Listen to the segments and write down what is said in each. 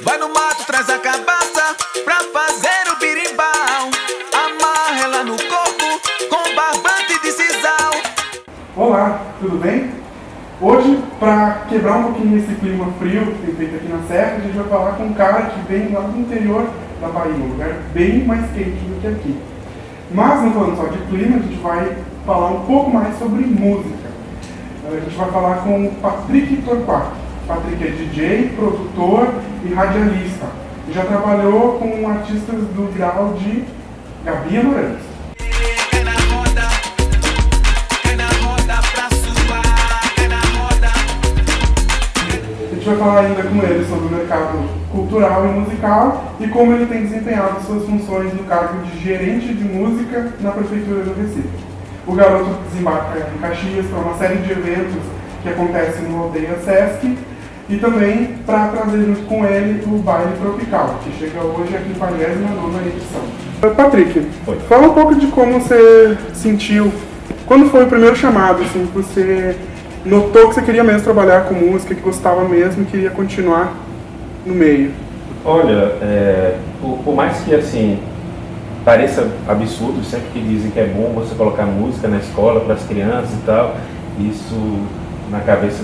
Vai no mato, traz a cabaça pra fazer o birimbau. Amarra ela no corpo com barbante de sisal. Olá, tudo bem? Hoje, para quebrar um pouquinho esse clima frio que tem feito aqui na Serra, a gente vai falar com um cara que vem lá do interior da Bahia, um lugar bem mais quente do que aqui. Mas não falando só de clima, a gente vai falar um pouco mais sobre música. A gente vai falar com o Patrick Torquato. Patrick é DJ, produtor e radialista. Já trabalhou com artistas do grau de Gabi Amarantos. A gente vai falar ainda com ele sobre o mercado cultural e musical e como ele tem desempenhado suas funções no cargo de gerente de música na Prefeitura do Recife. O garoto desembarca em Caxias para uma série de eventos que acontecem no Aldeia Sesc e também para trazer junto com ele o Baile Tropical, que chega hoje aqui em 49ª edição. Patrick, fala um pouco de como você sentiu, quando foi o primeiro chamado, assim, que você notou que você queria mesmo trabalhar com música, que gostava mesmo e queria continuar no meio. Olha, por mais que assim pareça absurdo, sempre que dizem que é bom você colocar música na escola para as crianças e tal, isso na cabeça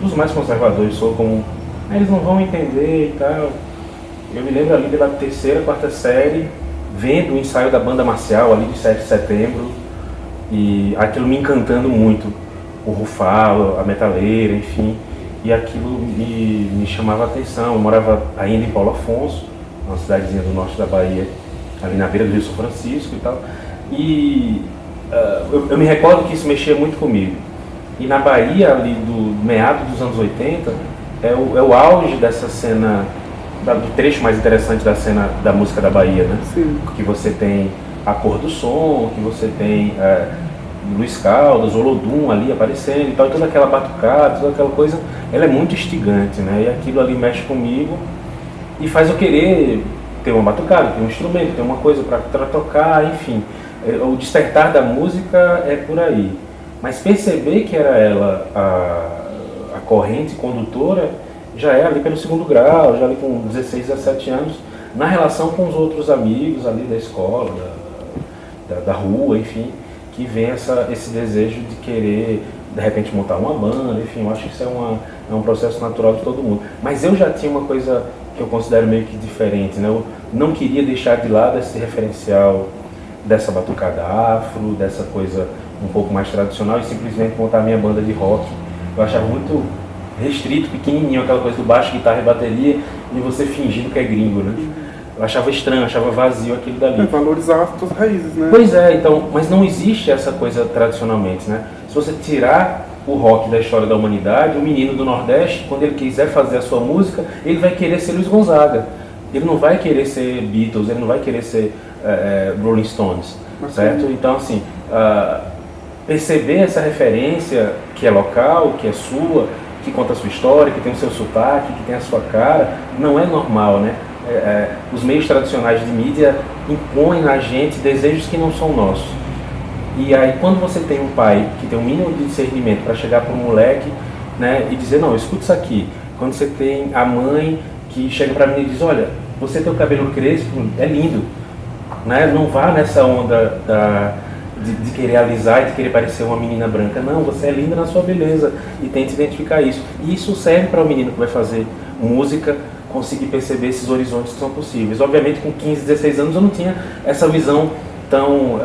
dos mais conservadores soa como eles não vão entender e tal. Eu me lembro ali da terceira, quarta série, vendo o ensaio da banda marcial ali de 7 de setembro e aquilo me encantando muito. O Rufalo, a metaleira, enfim, e aquilo me chamava a atenção. Eu morava ainda em Paulo Afonso, uma cidadezinha do norte da Bahia, ali na beira do Rio São Francisco e tal, e eu me recordo que isso mexia muito comigo. E na Bahia, ali do meado dos anos 80, é o auge dessa cena, do trecho mais interessante da cena da música da Bahia, né? Sim. Que você tem a Cor do Som, que você tem Luiz Caldas, Olodum ali aparecendo e tal, e toda aquela batucada, toda aquela coisa, ela é muito instigante, né? E aquilo ali mexe comigo e faz eu querer ter uma batucada, ter um instrumento, ter uma coisa para tocar, enfim. O despertar da música é por aí. Mas perceber que era ela a corrente condutora já é ali pelo segundo grau, já ali com 16, 17 anos, na relação com os outros amigos ali da escola, da rua, enfim, que vem esse desejo de querer, de repente, montar uma banda, enfim, eu acho que isso é um processo natural de todo mundo. Mas eu já tinha uma coisa que eu considero meio que diferente, né? Eu não queria deixar de lado esse referencial dessa batucada afro, dessa coisa um pouco mais tradicional e simplesmente montar minha banda de rock. Eu achava muito restrito, pequenininho, aquela coisa do baixo, guitarra e bateria, e você fingindo que é gringo, né? Eu achava estranho, achava vazio aquilo dali. Valorizar as suas raízes, né? Pois é, então, mas não existe essa coisa tradicionalmente, né? Se você tirar o rock da história da humanidade, o menino do Nordeste, quando ele quiser fazer a sua música, ele vai querer ser Luiz Gonzaga. Ele não vai querer ser Beatles, ele não vai querer ser Rolling Stones, certo? Então, assim, perceber essa referência que é local, que é sua, que conta a sua história, que tem o seu sotaque, que tem a sua cara, não é normal, né? Os meios tradicionais de mídia impõem na gente desejos que não são nossos. E aí quando você tem um pai que tem um mínimo de discernimento para chegar para um moleque, né, e dizer, não, escuta isso aqui. Quando você tem a mãe que chega para mim e diz, olha, você tem o cabelo crespo, é lindo, né? Não vá nessa onda de querer alisar e de querer parecer uma menina branca. Não, você é linda na sua beleza e tente identificar isso. E isso serve para o menino que vai fazer música conseguir perceber esses horizontes que são possíveis. Obviamente, com 15, 16 anos eu não tinha essa visão tão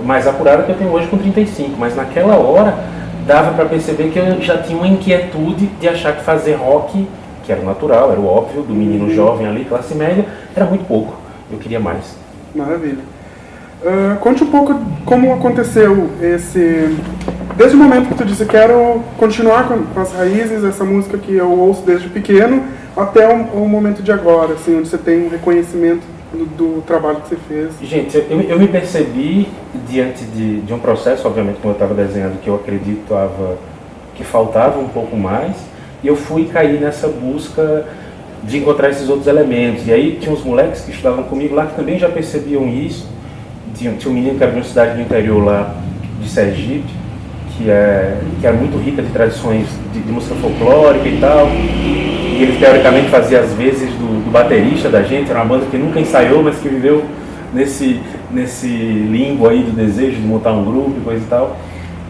mais apurada que eu tenho hoje com 35, mas naquela hora dava para perceber que eu já tinha uma inquietude de achar que fazer rock, que era o natural, era o óbvio, do menino jovem ali, classe média, era muito pouco. Eu queria mais. Maravilha. Conte um pouco como aconteceu desde o momento que tu disse, quero continuar com as raízes, essa música que eu ouço desde pequeno, até o momento de agora, assim, onde você tem um reconhecimento do trabalho que você fez. Gente, eu me percebi diante de um processo, obviamente, como eu estava desenhando, que eu acreditava que faltava um pouco mais, e eu fui cair nessa busca de encontrar esses outros elementos. E aí tinha uns moleques que estudavam comigo lá que também já percebiam isso. Tinha um menino que era de uma cidade do interior lá de Sergipe, que é muito rica de tradições de música folclórica e tal. que ele teoricamente fazia as vezes do baterista da gente. Era uma banda que nunca ensaiou, mas que viveu nesse limbo aí do desejo de montar um grupo e coisa e tal.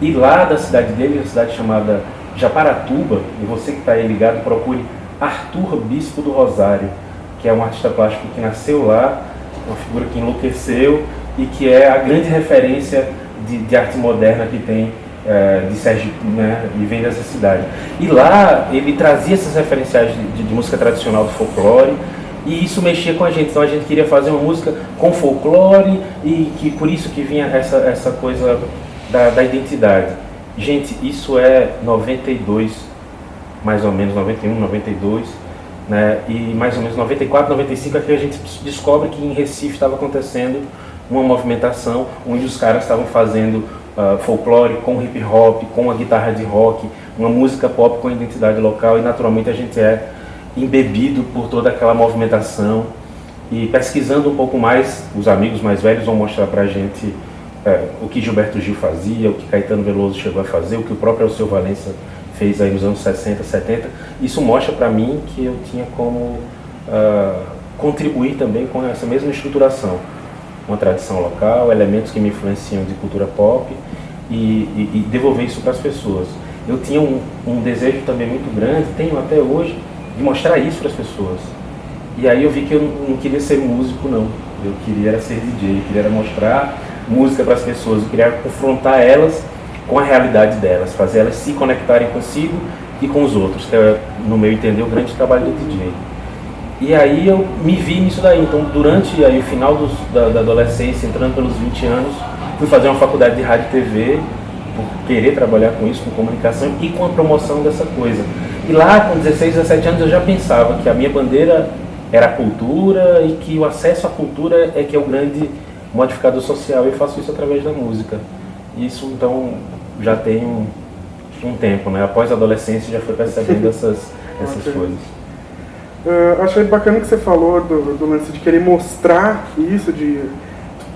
E lá da cidade dele, uma cidade chamada Japaratuba, e você que está aí ligado, procure Arthur Bispo do Rosário, que é um artista plástico que nasceu lá, uma figura que enlouqueceu e que é a grande referência de arte moderna que tem de Sergipe, né, e vem dessa cidade. E lá ele trazia essas referenciais de música tradicional do folclore, e isso mexia com a gente. Então a gente queria fazer uma música com folclore, e que por isso que vinha essa coisa da identidade. Gente, isso é 92, mais ou menos, 91, 92, né, e mais ou menos 94, 95 é que a gente descobre que em Recife estava acontecendo uma movimentação onde os caras estavam fazendo folclore com hip hop, com a guitarra de rock, uma música pop com identidade local, e naturalmente a gente é embebido por toda aquela movimentação. E pesquisando um pouco mais, os amigos mais velhos vão mostrar pra gente o que Gilberto Gil fazia, o que Caetano Veloso chegou a fazer, o que o próprio Alceu Valença fez aí nos anos 60, 70. Isso mostra para mim que eu tinha como contribuir também com essa mesma estruturação. Uma tradição local, elementos que me influenciam de cultura pop e devolver isso para as pessoas. Eu tinha um desejo também muito grande, tenho até hoje, de mostrar isso para as pessoas. E aí eu vi que eu não queria ser músico, não. Eu queria era ser DJ, eu queria era mostrar música para as pessoas, eu queria confrontar elas com a realidade delas, fazer elas se conectarem consigo e com os outros, que é, no meu entender, o grande trabalho do DJ. E aí eu me vi nisso daí. Então, durante aí, o final da adolescência, entrando pelos 20 anos, fui fazer uma faculdade de rádio e TV, por querer trabalhar com isso, com comunicação e com a promoção dessa coisa. E lá, com 16, 17 anos, eu já pensava que a minha bandeira era a cultura e que o acesso à cultura é que é o grande modificador social, e eu faço isso através da música. Isso, então, já tem um tempo, né? Após a adolescência, já fui percebendo essas coisas. Achei bacana que você falou do lance de querer mostrar isso,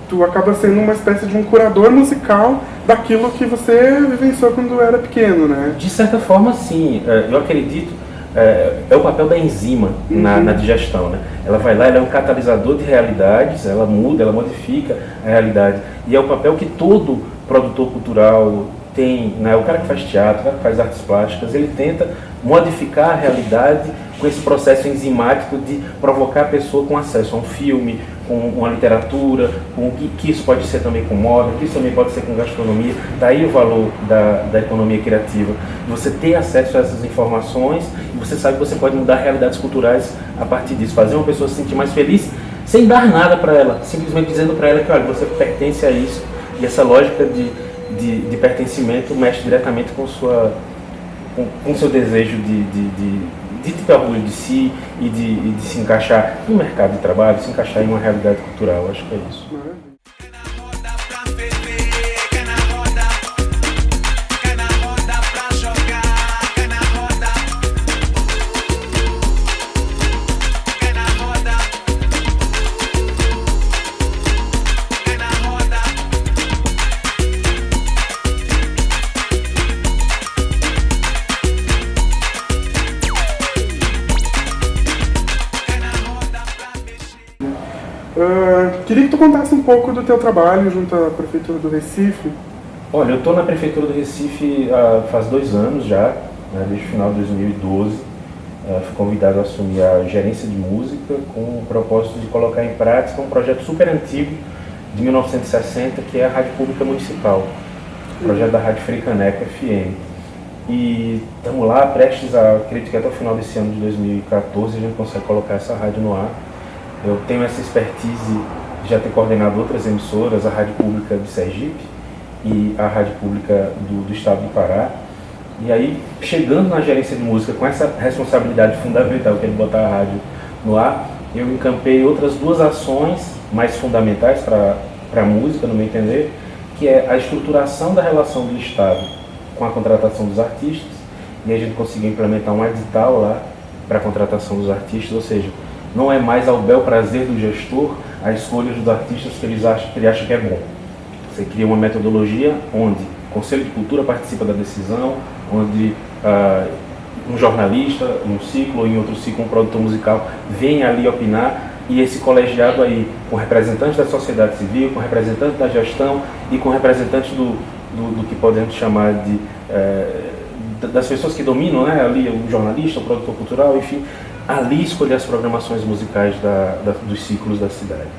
tu acaba sendo uma espécie de um curador musical daquilo que você vivenciou quando era pequeno, né? De certa forma, sim. Eu acredito, é o papel da enzima na digestão, né? Ela vai lá, ela é um catalisador de realidades, ela muda, ela modifica a realidade. E é o papel que todo produtor cultural tem, né? O cara que faz teatro, o cara que faz artes plásticas, ele tenta modificar a realidade com esse processo enzimático de provocar a pessoa com acesso a um filme, com uma literatura, que isso pode ser também com moda, que isso também pode ser com gastronomia. Daí o valor da economia criativa. Você ter acesso a essas informações e você sabe que você pode mudar realidades culturais a partir disso. Fazer uma pessoa se sentir mais feliz sem dar nada para ela, simplesmente dizendo para ela que, olha, você pertence a isso. E essa lógica de pertencimento mexe diretamente com o seu desejo de ter orgulho de si e de se encaixar no mercado de trabalho, se encaixar em uma realidade cultural. Acho que é isso. Queria que tu contasse um pouco do teu trabalho junto à Prefeitura do Recife. Olha, eu estou na Prefeitura do Recife faz 2 anos já, né, desde o final de 2012. Fui convidado a assumir a gerência de música com o propósito de colocar em prática um projeto super antigo de 1960, que é a Rádio Pública Municipal, o projeto da Rádio Frecaneca FM. E estamos lá prestes acredito que até o final desse ano de 2014 a gente consegue colocar essa rádio no ar. Eu tenho essa expertise de já ter coordenado outras emissoras, a Rádio Pública de Sergipe e a Rádio Pública do Estado do Pará. E aí, chegando na gerência de música com essa responsabilidade fundamental que é de botar a rádio no ar, eu encampei outras 2 ações mais fundamentais para a música, no meu entender, que é a estruturação da relação do Estado com a contratação dos artistas, e a gente conseguiu implementar um edital lá para a contratação dos artistas, ou seja, não é mais ao bel prazer do gestor a escolha dos artistas que ele acha que é bom. Você cria uma metodologia onde o Conselho de Cultura participa da decisão, onde um jornalista, um ciclo, ou em outro ciclo um produtor musical, vem ali opinar, e esse colegiado aí, com representantes da sociedade civil, com representantes da gestão e com representantes do que podemos chamar de das pessoas que dominam, né, ali o jornalista, o produtor cultural, enfim, ali escolher as programações musicais dos ciclos da cidade.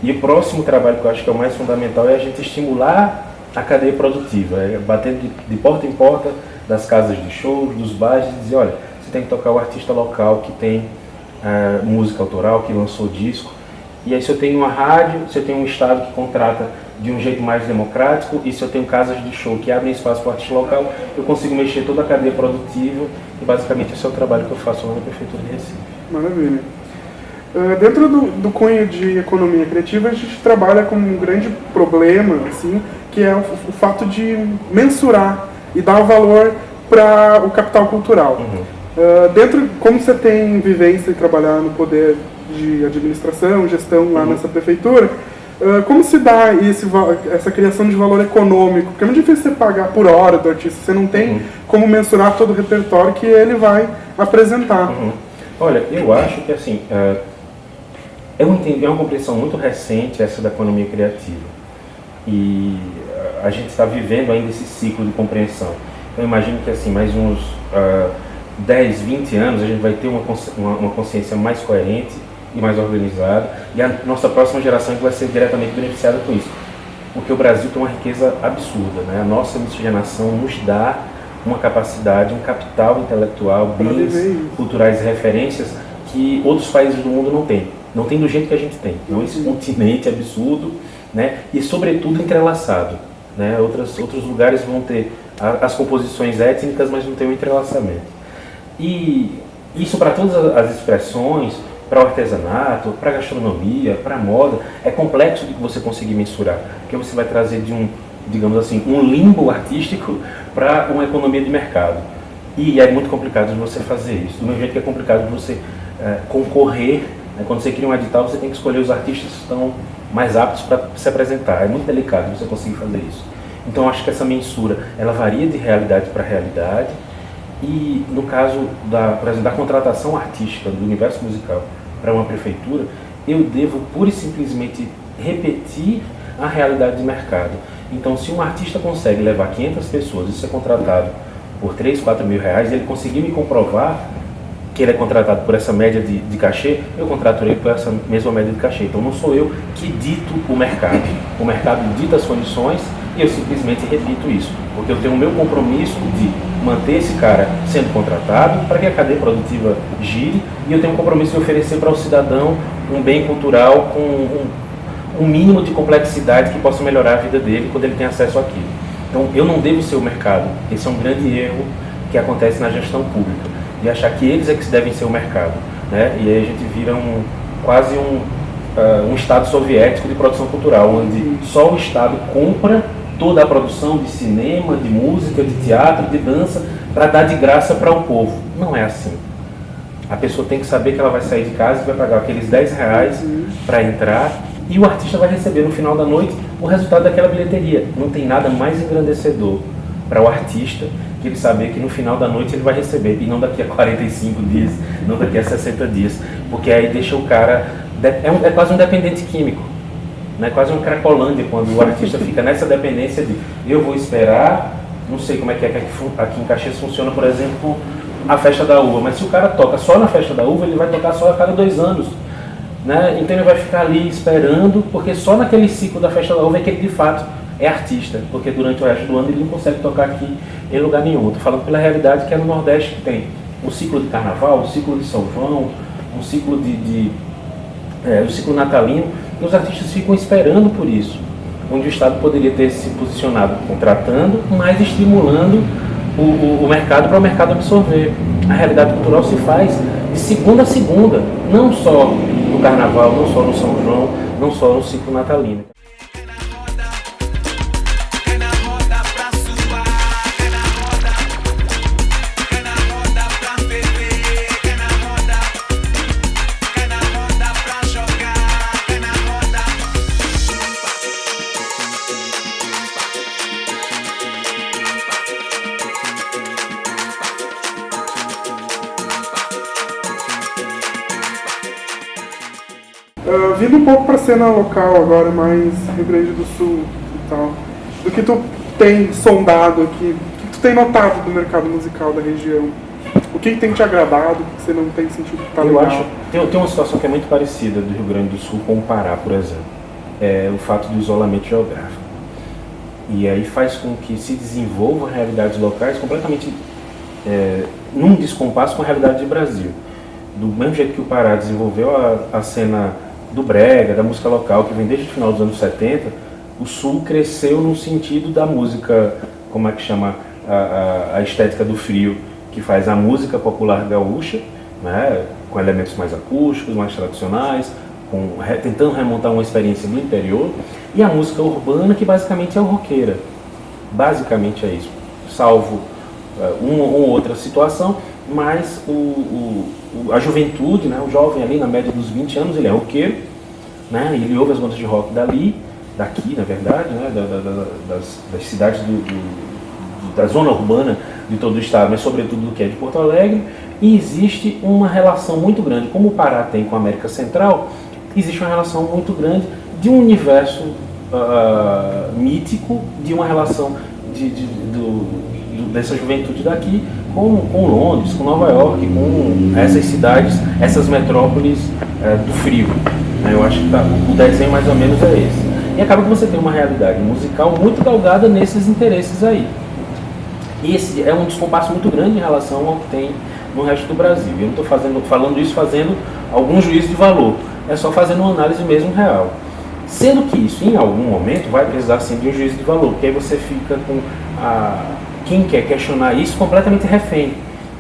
E o próximo trabalho que eu acho que é o mais fundamental é a gente estimular a cadeia produtiva, bater de porta em porta das casas de shows, dos bares, e dizer, olha, você tem que tocar o artista local que tem música autoral, que lançou disco. E aí se eu tenho uma rádio, se eu tenho um estado que contrata de um jeito mais democrático, e se eu tenho casas de show que abrem espaço para o artista local, eu consigo mexer toda a cadeia produtiva, e basicamente esse é o trabalho que eu faço lá na Prefeitura de Recife. Maravilha. Dentro do cunho de economia criativa, a gente trabalha com um grande problema, assim, que é o fato de mensurar e dar o valor para o capital cultural. Como você tem vivência e trabalhar no poder de administração, gestão lá nessa prefeitura, como se dá essa criação de valor econômico? Porque é muito difícil você pagar por hora do artista, você não tem como mensurar todo o repertório que ele vai apresentar. Olha, eu acho que assim, é uma compreensão muito recente essa da economia criativa, e a gente está vivendo ainda esse ciclo de compreensão. Eu imagino que assim, mais uns 10, 20 anos a gente vai ter uma consciência mais coerente e mais organizada, e a nossa próxima geração vai ser diretamente beneficiada com isso, porque o Brasil tem uma riqueza absurda, né? A nossa miscigenação nos dá uma capacidade, um capital intelectual, bens culturais e referências que outros países do mundo não têm. Não tem do jeito que a gente tem. Então, esse continente absurdo, né? E sobretudo entrelaçado, né? Outros lugares vão ter as composições étnicas, mas não tem o entrelaçamento. E isso para todas as expressões, para o artesanato, para a gastronomia, para a moda, é complexo de você conseguir mensurar, porque você vai trazer de digamos assim, um limbo artístico para uma economia de mercado. E é muito complicado de você fazer isso. Do mesmo jeito que é complicado de você concorrer, né? Quando você cria um edital, você tem que escolher os artistas que estão mais aptos para se apresentar. É muito delicado você conseguir fazer isso. Então, acho que essa mensura, ela varia de realidade para realidade. E no caso, por exemplo, da contratação artística do universo musical para uma prefeitura, eu devo pura e simplesmente repetir a realidade de mercado. Então, se um artista consegue levar 500 pessoas e ser contratado por 3, 4 mil reais, ele conseguir me comprovar que ele é contratado por essa média de cachê, eu contrato ele por essa mesma média de cachê. Então, não sou eu que dito o mercado dita as condições e eu simplesmente repito isso, porque eu tenho o meu compromisso de manter esse cara sendo contratado para que a cadeia produtiva gire, e eu tenho um compromisso de oferecer para o cidadão um bem cultural com um mínimo de complexidade que possa melhorar a vida dele quando ele tem acesso àquilo. Então, eu não devo ser o mercado. Esse é um grande erro que acontece na gestão pública, de achar que eles é que devem ser o mercado, né? E aí a gente vira quase um Estado soviético de produção cultural, onde só o Estado compra toda a produção de cinema, de música, de teatro, de dança, para dar de graça para o povo. Não é assim. A pessoa tem que saber que ela vai sair de casa e vai pagar aqueles 10 reais para entrar, e o artista vai receber no final da noite o resultado daquela bilheteria. Não tem nada mais engrandecedor para o artista que ele saber que no final da noite ele vai receber, e não daqui a 45 dias, não daqui a 60 dias, porque aí deixa o cara... É quase um dependente químico, né? Quase uma cracolândia, quando o artista fica nessa dependência de eu vou esperar, não sei como é que aqui em Caxias funciona, por exemplo, a festa da uva, mas se o cara toca só na festa da uva, ele vai tocar só a cada 2 anos. Né? Então ele vai ficar ali esperando, porque só naquele ciclo da festa da uva é que ele de fato é artista, porque durante o resto do ano ele não consegue tocar aqui em lugar nenhum. Estou falando pela realidade que é no Nordeste, que tem o ciclo de Carnaval, o ciclo de São João, o ciclo o ciclo natalino, e os artistas ficam esperando por isso, onde o Estado poderia ter se posicionado contratando, mas estimulando o mercado para o mercado absorver. A realidade cultural se faz de segunda a segunda, não só no Carnaval, não só no São João, não só no ciclo natalino. Vindo um pouco para a cena local agora, mais Rio Grande do Sul e tal, do que tu tem sondado aqui, o que tu tem notado do mercado musical da região? O que tem te agradado, o que você não tem sentido que tá legal? Eu acho, tem uma situação que é muito parecida do Rio Grande do Sul com o Pará, por exemplo. É o fato do isolamento geográfico. E aí faz com que se desenvolvam realidades locais completamente num descompasso com a realidade do Brasil. Do mesmo jeito que o Pará desenvolveu a cena do brega, da música local, que vem desde o final dos anos 70, o Sul cresceu no sentido da música, como é que chama, a estética do frio, que faz a música popular gaúcha, né, com elementos mais acústicos, mais tradicionais, tentando remontar uma experiência do interior, e a música urbana, que basicamente é o roqueira. Basicamente é isso, salvo uma ou outra situação, mas a juventude, né, o jovem ali na média dos 20 anos, ele é roqueiro, né, ele ouve as bandas de rock daqui na verdade, né, das cidades da zona urbana de todo o estado, mas sobretudo do que é de Porto Alegre, e existe uma relação muito grande, como o Pará tem com a América Central, existe uma relação muito grande de um universo mítico, de uma relação dessa juventude daqui com Londres, com Nova York, com essas cidades, essas metrópoles do frio. Eu acho que o desenho mais ou menos é esse. E acaba que você tem uma realidade musical muito galgada nesses interesses aí. E esse é um descompasso muito grande em relação ao que tem no resto do Brasil. Eu não estou falando isso fazendo algum juízo de valor, é só fazendo uma análise mesmo real. Sendo que isso, em algum momento, vai precisar sim de um juízo de valor, porque aí você fica com quem quer questionar isso completamente refém.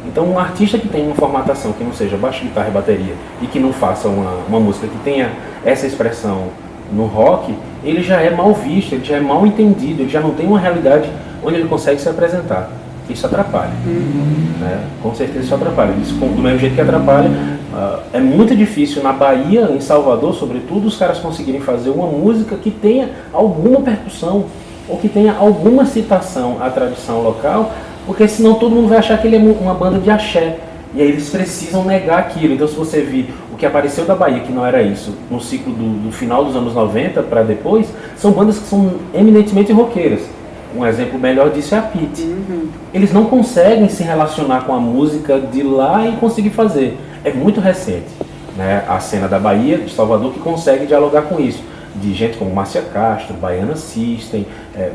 Então, um artista que tem uma formatação que não seja baixo, guitarra e bateria, e que não faça uma música que tenha essa expressão no rock, ele já é mal visto, ele já é mal entendido, ele já não tem uma realidade onde ele consegue se apresentar. Isso atrapalha. Né? Com certeza isso atrapalha. Isso, do mesmo jeito que atrapalha, é muito difícil na Bahia, em Salvador, sobretudo, os caras conseguirem fazer uma música que tenha alguma percussão ou que tenha alguma citação à tradição local, porque senão todo mundo vai achar que ele é uma banda de axé. E aí eles precisam negar aquilo. Então, se você vir o que apareceu da Bahia, que não era isso, no ciclo do final dos anos 90 para depois, são bandas que são eminentemente roqueiras. Um exemplo melhor disso é a Pete. Eles não conseguem se relacionar com a música de lá e conseguir fazer. É muito recente, né? A cena da Bahia, de Salvador, que consegue dialogar com isso. De gente como Márcia Castro, Baiana System,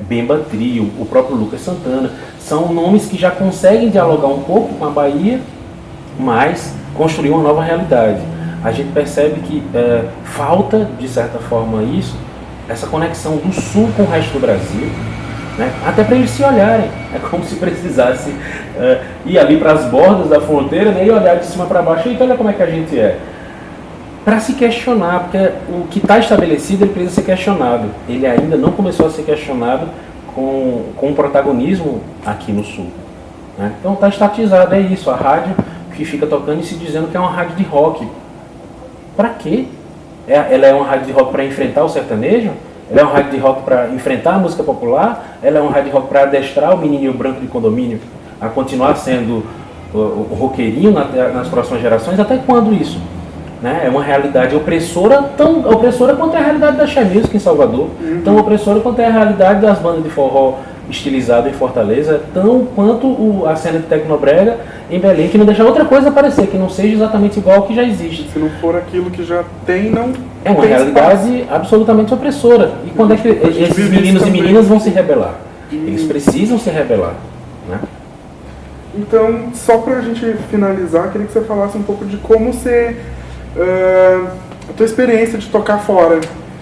Bemba Trio, o próprio Lucas Santana. São nomes que já conseguem dialogar um pouco com a Bahia, mas construir uma nova realidade. A gente percebe que falta, de certa forma, essa conexão do Sul com o resto do Brasil, né? Até para eles se olharem. É como se precisasse ir ali para as bordas da fronteira, né? E olhar de cima para baixo. Eita, olha como é que a gente é. Para se questionar, porque o que está estabelecido ele precisa ser questionado. Ele ainda não começou a ser questionado com protagonismo aqui no Sul. Né? Então está estatizado, é isso. A rádio que fica tocando e se dizendo que é uma rádio de rock. Para quê? Ela é uma rádio de rock para enfrentar o sertanejo? Ela é uma rádio de rock para enfrentar a música popular? Ela é uma rádio de rock para adestrar o menininho branco de condomínio a continuar sendo o roqueirinho nas próximas gerações? Até quando isso? Né? É uma realidade opressora, tão opressora quanto é a realidade da Axé Music em Salvador, tão opressora quanto é a realidade das bandas de forró estilizado em Fortaleza, tão quanto a cena de tecnobrega em Belém, que não deixa outra coisa aparecer, que não seja exatamente igual ao que já existe. Se não for aquilo que já tem, não é uma tem realidade espaço. Absolutamente opressora. E quando é que esses meninos e meninas vão se rebelar? Eles precisam se rebelar. Né? Então, só pra gente finalizar, queria que você falasse um pouco de como você... a tua experiência de tocar fora,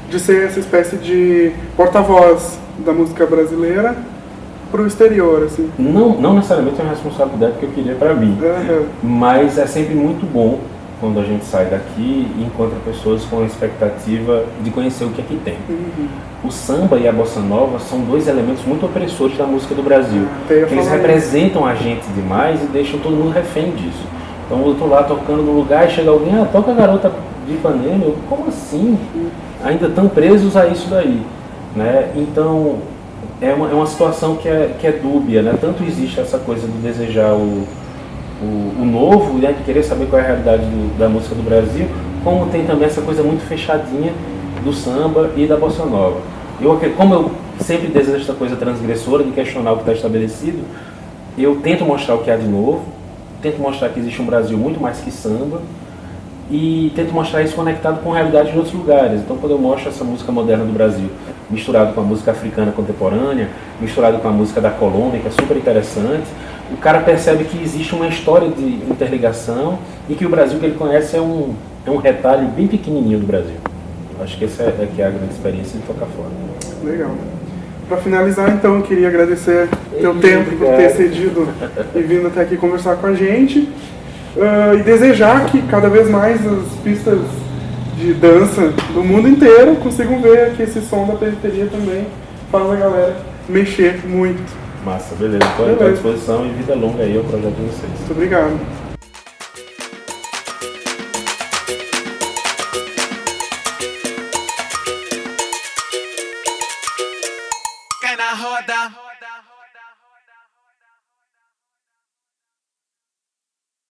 de ser essa espécie de porta-voz da música brasileira para o exterior, assim. Não necessariamente é uma responsabilidade que eu queria para mim, mas é sempre muito bom quando a gente sai daqui e encontra pessoas com a expectativa de conhecer o que aqui tem. O samba e a bossa nova são dois elementos muito opressores da música do Brasil. Eles representam a gente demais e deixam todo mundo refém disso. Então eu estou lá tocando no lugar e chega alguém, toca a Garota de Ipanema. Eu, como assim? Ainda estão presos a isso daí. Né? Então é uma situação que é dúbia. Né? Tanto existe essa coisa de desejar o novo, né? De querer saber qual é a realidade da música do Brasil, como tem também essa coisa muito fechadinha do samba e da bossa nova. Como eu sempre desejo essa coisa transgressora de questionar o que está estabelecido, eu tento mostrar o que há de novo, tento mostrar que existe um Brasil muito mais que samba, e tento mostrar isso conectado com a realidade de outros lugares. Então, quando eu mostro essa música moderna do Brasil, misturado com a música africana contemporânea, misturado com a música da Colômbia, que é super interessante, o cara percebe que existe uma história de interligação e que o Brasil que ele conhece é um retalho bem pequenininho do Brasil. Acho que essa é que é a grande experiência de tocar fora. Legal. Para finalizar, então, eu queria agradecer teu tempo por ter cedido e vindo até aqui conversar com a gente. E desejar que cada vez mais as pistas de dança do mundo inteiro consigam ver que esse som da periferia também faz a galera mexer muito. Massa, beleza. Estou à disposição e vida longa aí ao projeto de vocês. Muito obrigado. Cai na roda.